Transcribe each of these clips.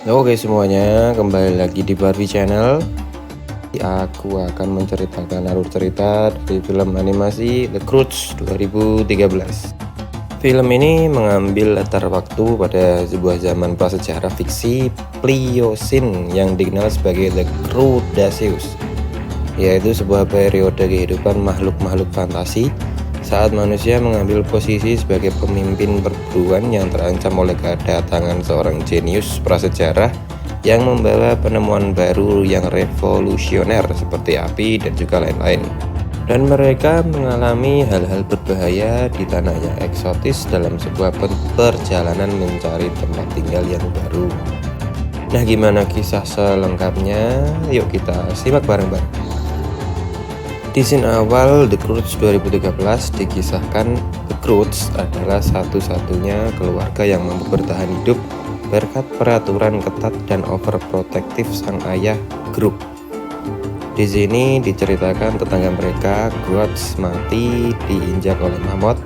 Oke semuanya, kembali lagi di Barbie Channel. Aku akan menceritakan alur cerita dari film animasi The Croods 2013. Film ini mengambil latar waktu pada sebuah zaman prasejarah fiksi Pliocene yang dikenal sebagai The Cretaceous, yaitu sebuah periode kehidupan makhluk-makhluk fantasi saat manusia mengambil posisi sebagai pemimpin perburuan yang terancam oleh kedatangan seorang jenius prasejarah yang membawa penemuan baru yang revolusioner seperti api dan juga lain-lain. Dan mereka mengalami hal-hal berbahaya di tanah yang eksotis dalam sebuah perjalanan mencari tempat tinggal yang baru. Nah, gimana kisah selengkapnya? Yuk kita simak bareng-bareng. Di scene awal The Croods 2013 dikisahkan The Croods adalah satu-satunya keluarga yang mampu bertahan hidup berkat peraturan ketat dan overprotective sang ayah Grug. Di sini diceritakan tetangga mereka Groats mati diinjak oleh mammoth.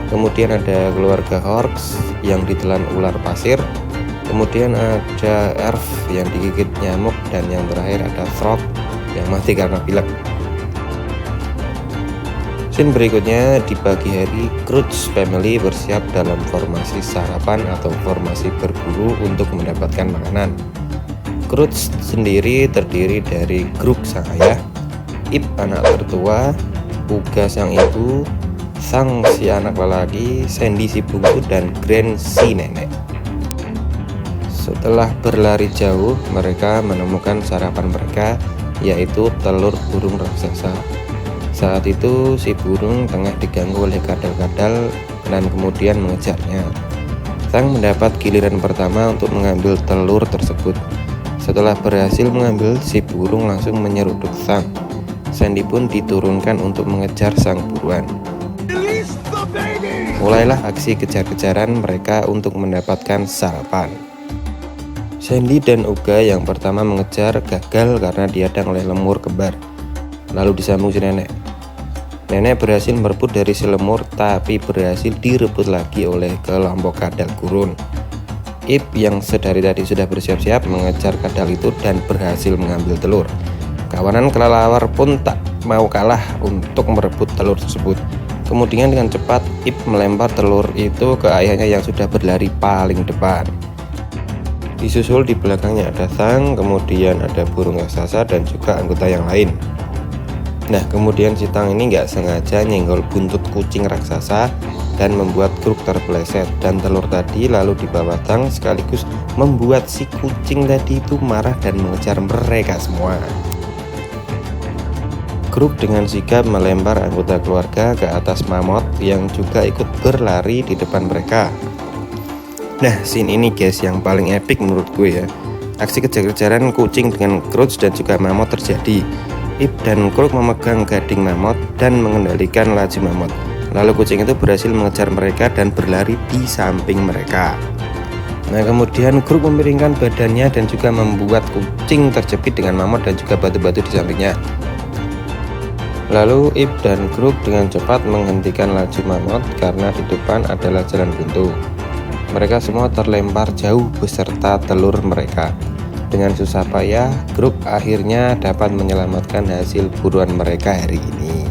Kemudian ada keluarga Horks yang ditelan ular pasir. Kemudian ada Erf yang digigit nyamuk, dan yang terakhir ada Frog yang mati karena pilek. Scene berikutnya di pagi hari, Croods family bersiap dalam formasi sarapan atau formasi berburu untuk mendapatkan makanan. Croods sendiri terdiri dari Grug sang ayah, Ip anak tertua, Uga sang ibu, Sang si anak lelaki, Sandy si bungsu, dan Gran si nenek. Setelah berlari jauh, mereka menemukan sarapan mereka, yaitu telur burung raksasa. Saat itu si burung tengah diganggu oleh kadal-kadal dan kemudian mengejarnya. Sang mendapat giliran pertama untuk mengambil telur tersebut. Setelah berhasil mengambil, si burung langsung menyeruduk Sang. Sandy pun diturunkan untuk mengejar sang buruan. Mulailah aksi kejar-kejaran mereka untuk mendapatkan sarapan. Sandy dan Uga yang pertama mengejar gagal karena dihadang oleh lemur kembar. Lalu disambung si nenek. Nenek berhasil merebut dari si lemur, tapi berhasil direbut lagi oleh kelompok kadal gurun. Ip yang sedari tadi sudah bersiap-siap mengejar kadal itu dan berhasil mengambil telur. Kawanan kelelawar pun tak mau kalah untuk merebut telur tersebut. Kemudian dengan cepat Ip melempar telur itu ke ayahnya yang sudah berlari paling depan. Disusul di belakangnya ada Sang, kemudian ada burung raksasa dan juga anggota yang lain. Nah, kemudian si Tang ini nggak sengaja nyenggol buntut kucing raksasa dan membuat Grug terpeleset, dan telur tadi lalu dibawa Tang sekaligus membuat si kucing tadi itu marah dan mengejar mereka semua. Grug dengan sigap melempar anggota keluarga ke atas mammoth yang juga ikut berlari di depan mereka. Nah, scene ini guys yang paling epic menurut gue ya. Aksi kejar-kejaran kucing dengan Croods dan juga mammoth terjadi. Ip dan Grug memegang gading mammoth dan mengendalikan laju mammoth. Lalu kucing itu berhasil mengejar mereka dan berlari di samping mereka. Nah, kemudian Grug memiringkan badannya dan juga membuat kucing terjepit dengan mammoth dan juga batu-batu di sampingnya. Lalu Ip dan Grug dengan cepat menghentikan laju mammoth karena di depan adalah jalan buntu. Mereka semua terlempar jauh beserta telur mereka. Dengan susah payah, Grug akhirnya dapat menyelamatkan hasil buruan mereka hari ini.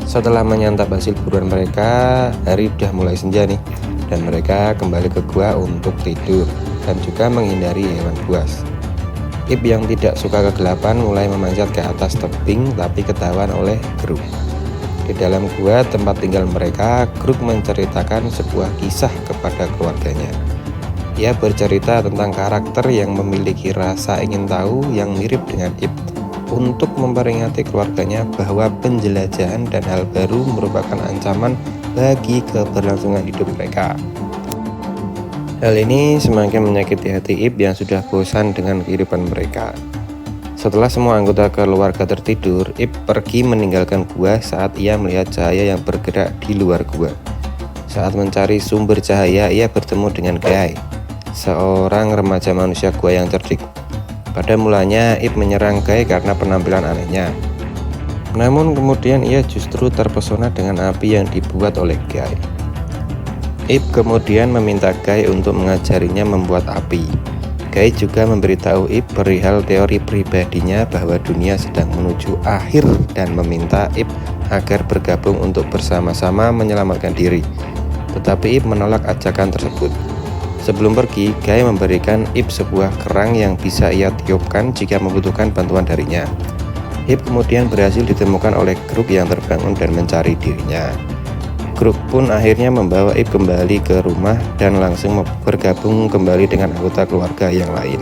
Setelah menyantap hasil buruan mereka, hari udah mulai senja nih, dan mereka kembali ke gua untuk tidur dan juga menghindari hewan buas. Ip yang tidak suka kegelapan mulai memanjat ke atas tebing, tapi ketahuan oleh Grug. Di dalam gua tempat tinggal mereka, Grug menceritakan sebuah kisah kepada keluarganya. Ia bercerita tentang karakter yang memiliki rasa ingin tahu yang mirip dengan Ip untuk memperingati keluarganya bahwa penjelajahan dan hal baru merupakan ancaman bagi keberlangsungan hidup mereka. Hal ini semakin menyakiti hati Ip yang sudah bosan dengan kehidupan mereka. Setelah semua anggota keluarga tertidur, Ip pergi meninggalkan gua saat ia melihat cahaya yang bergerak di luar gua. Saat mencari sumber cahaya, ia bertemu dengan Guy, seorang remaja manusia gua yang cerdik. Pada mulanya Ip menyerang Guy karena penampilan anehnya. Namun kemudian ia justru terpesona dengan api yang dibuat oleh Guy. Ip kemudian meminta Guy untuk mengajarinya membuat api. Guy juga memberitahu Ip perihal teori pribadinya bahwa dunia sedang menuju akhir dan meminta Ip agar bergabung untuk bersama-sama menyelamatkan diri. Tetapi Ip menolak ajakan tersebut. Sebelum pergi, Guy memberikan Ip sebuah kerang yang bisa ia tiupkan jika membutuhkan bantuan darinya. Ip kemudian berhasil ditemukan oleh Krug yang terbangun dan mencari dirinya. Krug pun akhirnya membawa Ip kembali ke rumah dan langsung bergabung kembali dengan anggota keluarga yang lain.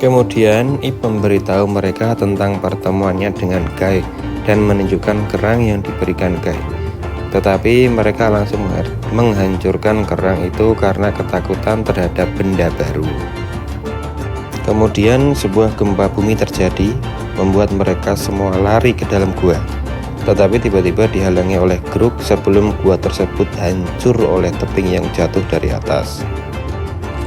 Kemudian Ip memberitahu mereka tentang pertemuannya dengan Guy dan menunjukkan kerang yang diberikan Guy. Tetapi mereka langsung menghancurkan kerang itu karena ketakutan terhadap benda baru. Kemudian sebuah gempa bumi terjadi, membuat mereka semua lari ke dalam gua. Tetapi tiba-tiba dihalangi oleh Krug sebelum gua tersebut hancur oleh tebing yang jatuh dari atas.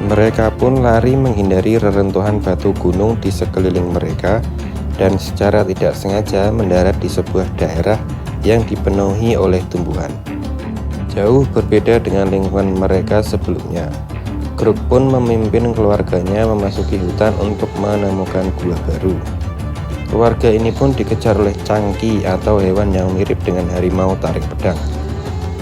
Mereka pun lari menghindari reruntuhan batu gunung di sekeliling mereka dan secara tidak sengaja mendarat di sebuah daerah yang dipenuhi oleh tumbuhan. Jauh berbeda dengan lingkungan mereka sebelumnya. Krug pun memimpin keluarganya memasuki hutan untuk menemukan gua baru. Keluarga ini pun dikejar oleh Chunky atau hewan yang mirip dengan harimau taring pedang.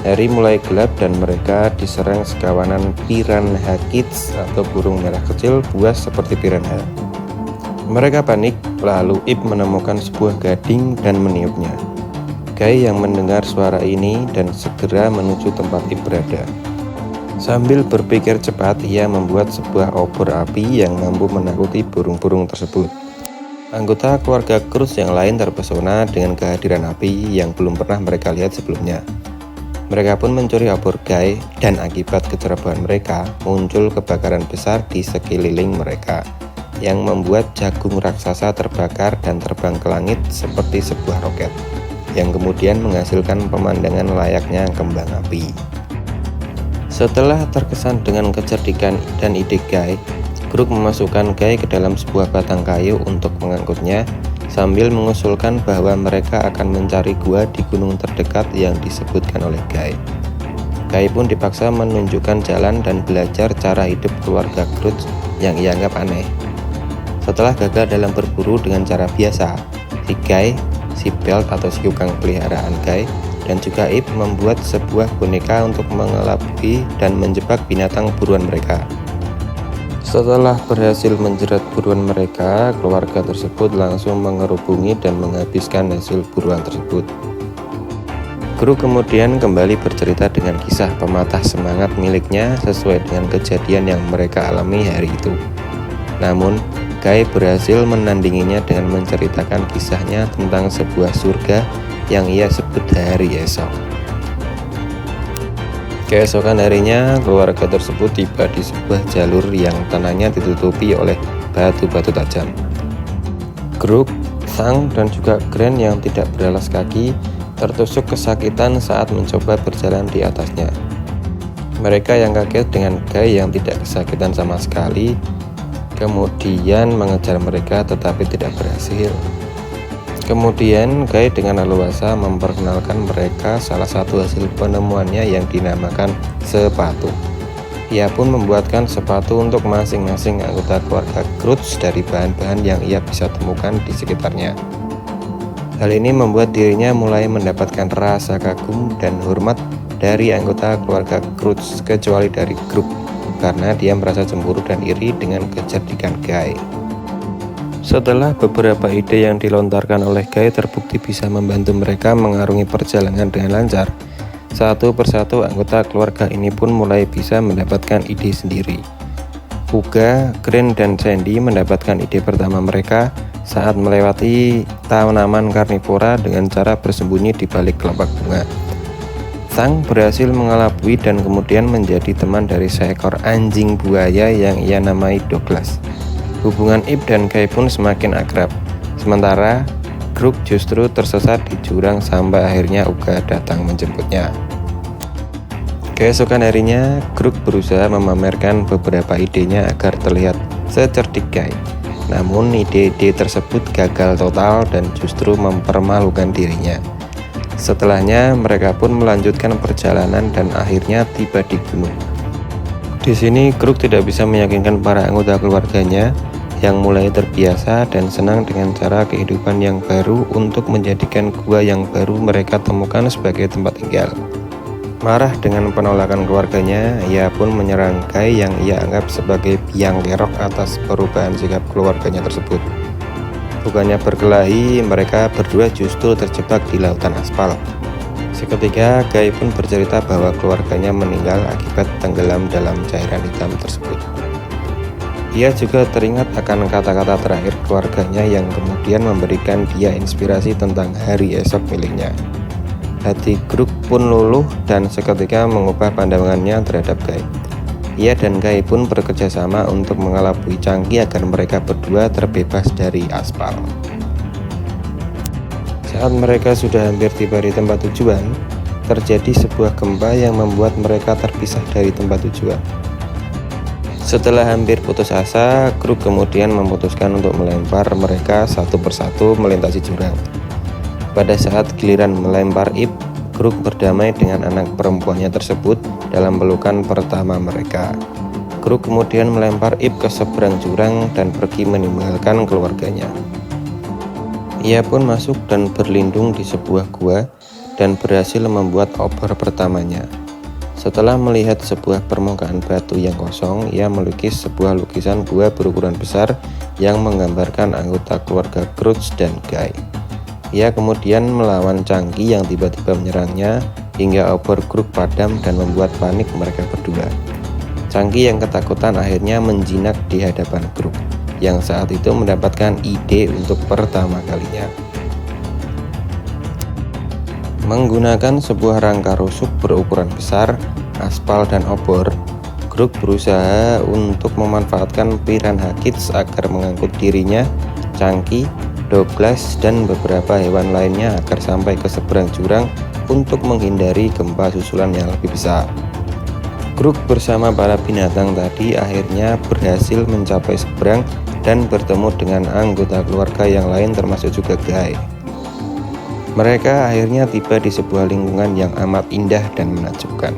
Hari mulai gelap dan mereka diserang sekawanan piranha kids atau burung merah kecil buas seperti piranha. Mereka panik, lalu Ip menemukan sebuah gading dan meniupnya. Guy yang mendengar suara ini dan segera menuju tempat Ip berada. Sambil berpikir cepat, ia membuat sebuah obor api yang mampu menakuti burung-burung tersebut. Anggota keluarga Cruz yang lain terpesona dengan kehadiran api yang belum pernah mereka lihat sebelumnya. Mereka pun mencuri obor Guy dan akibat kecerobohan mereka muncul kebakaran besar di sekeliling mereka yang membuat jagung raksasa terbakar dan terbang ke langit seperti sebuah roket yang kemudian menghasilkan pemandangan layaknya kembang api. Setelah terkesan dengan kecerdikan dan ide Guy, Krug memasukkan Guy ke dalam sebuah batang kayu untuk mengangkutnya sambil mengusulkan bahwa mereka akan mencari gua di gunung terdekat yang disebutkan oleh Guy. Guy pun dipaksa menunjukkan jalan dan belajar cara hidup keluarga Krug yang ia anggap aneh. Setelah gagal dalam berburu dengan cara biasa, si Guy, si Belt atau si ukang peliharaan Guy, dan juga Ip membuat sebuah boneka untuk mengelabui dan menjebak binatang buruan mereka. Setelah berhasil menjerat buruan mereka, keluarga tersebut langsung mengerubungi dan menghabiskan hasil buruan tersebut. Krug kemudian kembali bercerita dengan kisah pematah semangat miliknya sesuai dengan kejadian yang mereka alami hari itu. Namun, Guy berhasil menandinginya dengan menceritakan kisahnya tentang sebuah surga yang ia sebut hari esok. Keesokan harinya, keluarga tersebut tiba di sebuah jalur yang tanahnya ditutupi oleh batu-batu tajam. Krug, Sang, dan juga Grant yang tidak beralas kaki tertusuk kesakitan saat mencoba berjalan di atasnya. Mereka yang kaget dengan Guy yang tidak kesakitan sama sekali, kemudian mengejar mereka tetapi tidak berhasil. Kemudian Guy dengan leluasa memperkenalkan mereka salah satu hasil penemuannya yang dinamakan sepatu. Ia pun membuatkan sepatu untuk masing-masing anggota keluarga Cruz dari bahan-bahan yang ia bisa temukan di sekitarnya. Hal ini membuat dirinya mulai mendapatkan rasa kagum dan hormat dari anggota keluarga Cruz kecuali dari Krug karena dia merasa cemburu dan iri dengan kecerdikan Guy. Setelah beberapa ide yang dilontarkan oleh Guy terbukti bisa membantu mereka mengarungi perjalanan dengan lancar, satu persatu anggota keluarga ini pun mulai bisa mendapatkan ide sendiri. Uga, Grant, dan Sandy mendapatkan ide pertama mereka saat melewati tanaman karnivora dengan cara bersembunyi di balik kelopak bunga. Sang berhasil mengelabui dan kemudian menjadi teman dari seekor anjing buaya yang ia namai Douglas. Hubungan Ip dan Guy pun semakin akrab. Sementara Krug justru tersesat di jurang sampai akhirnya Uga datang menjemputnya. Keesokan harinya, Krug berusaha memamerkan beberapa idenya agar terlihat secerdik Guy. Namun ide-ide tersebut gagal total dan justru mempermalukan dirinya. Setelahnya, mereka pun melanjutkan perjalanan dan akhirnya tiba di gunung. Di sini Kruk tidak bisa meyakinkan para anggota keluarganya yang mulai terbiasa dan senang dengan cara kehidupan yang baru untuk menjadikan gua yang baru mereka temukan sebagai tempat tinggal. Marah dengan penolakan keluarganya, ia pun menyerang Guy yang ia anggap sebagai biang kerok atas perubahan sikap keluarganya tersebut. Bukannya berkelahi, mereka berdua justru terjebak di lautan aspal. Seketika, Guy pun bercerita bahwa keluarganya meninggal akibat tenggelam dalam cairan hitam tersebut. Ia juga teringat akan kata-kata terakhir keluarganya yang kemudian memberikan dia inspirasi tentang hari esok miliknya. Hati Kruk pun luluh dan seketika mengubah pandangannya terhadap Guy. Ia dan Guy pun bekerja sama untuk mengelabui Changki agar mereka berdua terbebas dari aspal. Saat mereka sudah hampir tiba di tempat tujuan, terjadi sebuah gempa yang membuat mereka terpisah dari tempat tujuan. Setelah hampir putus asa, Kruk kemudian memutuskan untuk melempar mereka satu persatu melintasi jurang. Pada saat giliran melempar Ip, Kruk berdamai dengan anak perempuannya tersebut dalam pelukan pertama mereka. Kruk kemudian melempar Ip ke seberang jurang dan pergi meninggalkan keluarganya. Ia pun masuk dan berlindung di sebuah gua dan berhasil membuat obor pertamanya. Setelah melihat sebuah permukaan batu yang kosong, ia melukis sebuah lukisan gua berukuran besar yang menggambarkan anggota keluarga Crutch dan Guy. Ia kemudian melawan Changki yang tiba-tiba menyerangnya hingga obor Kruk padam dan membuat panik mereka berdua. Changki yang ketakutan akhirnya menjinak di hadapan Kruk, yang saat itu mendapatkan ide untuk pertama kalinya. Menggunakan sebuah rangka rusuk berukuran besar, aspal dan obor, Kruk berusaha untuk memanfaatkan Piranha Kids agar mengangkut dirinya, Changki, Douglas, dan beberapa hewan lainnya agar sampai ke seberang jurang untuk menghindari gempa susulan yang lebih besar. Kruk bersama para binatang tadi akhirnya berhasil mencapai seberang dan bertemu dengan anggota keluarga yang lain termasuk juga Guy. Mereka akhirnya tiba di sebuah lingkungan yang amat indah dan menakjubkan.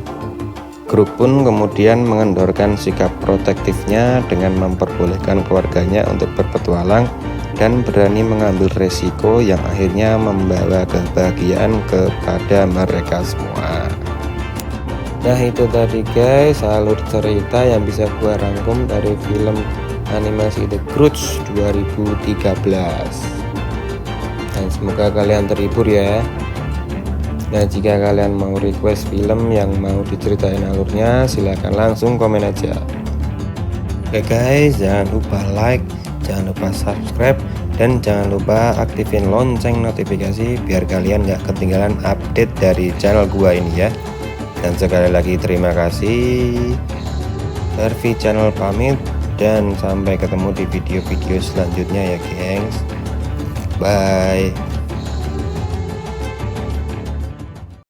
Kruk pun kemudian mengendorkan sikap protektifnya dengan memperbolehkan keluarganya untuk berpetualang dan berani mengambil resiko yang akhirnya membawa kebahagiaan kepada mereka semua. Nah itu tadi guys alur cerita yang bisa gua rangkum dari film animasi The Croods 2013. Dan semoga kalian terhibur ya. Nah jika kalian mau request film yang mau diceritain alurnya, silahkan langsung komen aja. Oke guys, jangan lupa like, jangan lupa subscribe, dan jangan lupa aktifin lonceng notifikasi biar kalian gak ketinggalan update dari channel gua ini ya. Dan sekali lagi terima kasih. Hervey Channel pamit dan sampai ketemu di video-video selanjutnya ya gengs. Bye.